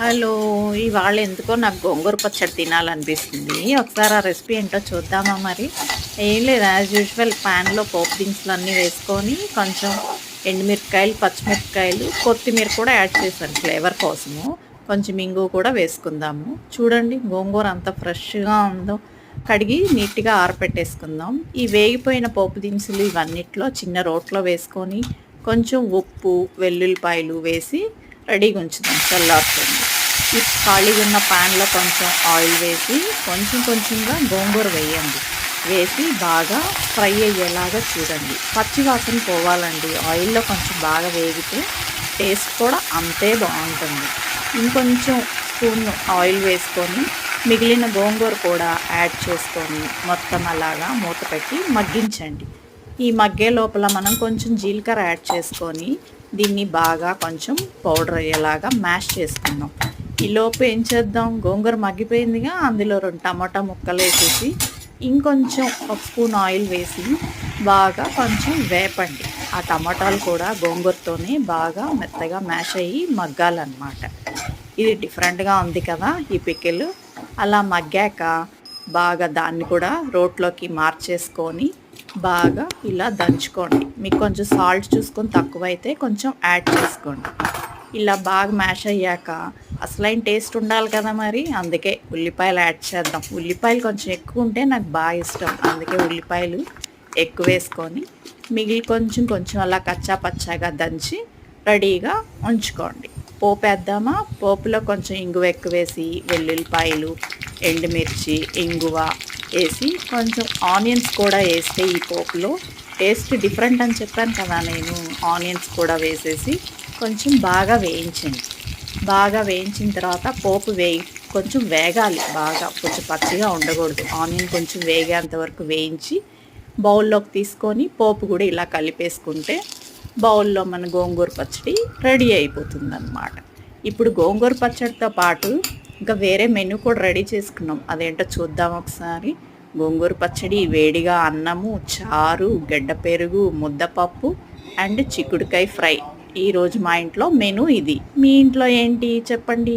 Hello! ఇవాళ ఎందుకో నాకు గోంగూర పచ్చడి తినాలనిపిస్తుంది. ఒకసారి ఆ రెసిపీ ఏంటో చూద్దామా మరి? ఏం లేదు యాజ్ యూజువల్ పాన్‌లో పోపు దినుసులన్నీ వేసుకొని, కొంచెం ఎండుమిరపకాయలు, పచ్చిమిరపకాయలు, కొత్తిమీర కూడా యాడ్ చేశాను ఫ్లేవర్ కోసము. కొంచెం ఇంగువ కూడా వేసుకుందాము. చూడండి గోంగూర అంత ఫ్రెష్‌గా ఉందో. కడిగి నీట్‌గా ఆరపెట్టేసుకుందాం. ఈ వేగిపోయిన పోపు దినుసులు ఇవన్నిట్లో చిన్న రోట్లో వేసుకొని, కొంచెం ఉప్పు, వెల్లుల్లిపాయలు వేసి రెడీగా ఉంచుదాం చల్లారుతుంది. ఈ ఖాళీగా ఉన్న ప్యాన్లో కొంచెం ఆయిల్ వేసి కొంచెం కొంచెంగా గోంగూర వేయండి. వేసి బాగా ఫ్రై అయ్యేలాగా చూడండి. పచ్చి వాసన పోవాలండి. ఆయిల్లో కొంచెం బాగా వేగితే టేస్ట్ కూడా అంతే బాగుంటుంది. ఇంకొంచెం స్పూన్ ఆయిల్ వేసుకొని మిగిలిన గోంగూర కూడా యాడ్ చేసుకొని మొత్తం అలాగా మూత పెట్టి మగ్గించండి. ఈ మగ్గే లోపల మనం కొంచెం జీలకర్ర యాడ్ చేసుకొని దీన్ని బాగా కొంచెం పౌడర్ అయ్యేలాగా మ్యాష్ చేసుకుందాం. ఈలోపు ఏం చేద్దాం, గోంగూర మగ్గిపోయిందిగా, అందులో 2 టమాటా ముక్కలు వేసేసి ఇంకొంచెం ఒక స్పూన్ ఆయిల్ వేసి బాగా కొంచెం వేపండి. ఆ టమాటాలు కూడా గోంగూరతోనే బాగా మెత్తగా మ్యాష్ అయ్యి మగ్గాలన్నమాట. ఇది డిఫరెంట్గా ఉంది కదా ఈ పికిల్. అలా మగ్గాక బాగా దాన్ని కూడా రోట్లోకి మార్చేసుకొని బాగా ఇలా దంచుకోండి. మీకు కొంచెం సాల్ట్ చూసుకొని తక్కువైతే కొంచెం యాడ్ చేసుకోండి. ఇలా బాగా మ్యాష్ అయ్యాక అసలైన టేస్ట్ ఉండాలి కదా మరి, అందుకే ఉల్లిపాయలు యాడ్ చేద్దాం. ఉల్లిపాయలు కొంచెం ఎక్కువ ఉంటే నాకు బాగా ఇష్టం, అందుకే ఉల్లిపాయలు ఎక్కువ వేసుకొని మిగిలి కొంచెం కొంచెం అలా కచ్చా పచ్చాగా దంచి రెడీగా ఉంచుకోండి. పోపు వేద్దామా? పోపులో కొంచెం ఇంగువ ఎక్కువ వేసి వెల్లుల్లిపాయలు, ఎండుమిర్చి, ఇంగువ వేసి కొంచెం ఆనియన్స్ కూడా వేస్తే ఈ పోపులో టేస్ట్ డిఫరెంట్ అని చెప్పాను కదా నేను. ఆనియన్స్ కూడా వేసేసి కొంచెం బాగా వేయించండి. బాగా వేయించిన తర్వాత పోపు కొంచెం వేగాలి బాగా, కొంచెం పచ్చిగా ఉండకూడదు. ఆనియన్ కొంచెం వేగేంత వరకు వేయించి బౌల్లోకి తీసుకొని పోపు కూడా ఇలా కలిపేసుకుంటే బౌల్లో మన గోంగూర పచ్చడి రెడీ అయిపోతుందన్నమాట. ఇప్పుడు గోంగూర పచ్చడితో పాటు ఇంకా వేరే మెనూ కూడా రెడీ చేసుకున్నాం. అదేంటో చూద్దాం ఒకసారి. గోంగూర పచ్చడి, వేడిగా అన్నము, చారు, గడ్డ పెరుగు, ముద్దపప్పు అండ్ చిక్కుడుకాయ ఫ్రై. ఈరోజు మా ఇంట్లో మెనూ ఇది. మీ ఇంట్లో ఏంటి చెప్పండి?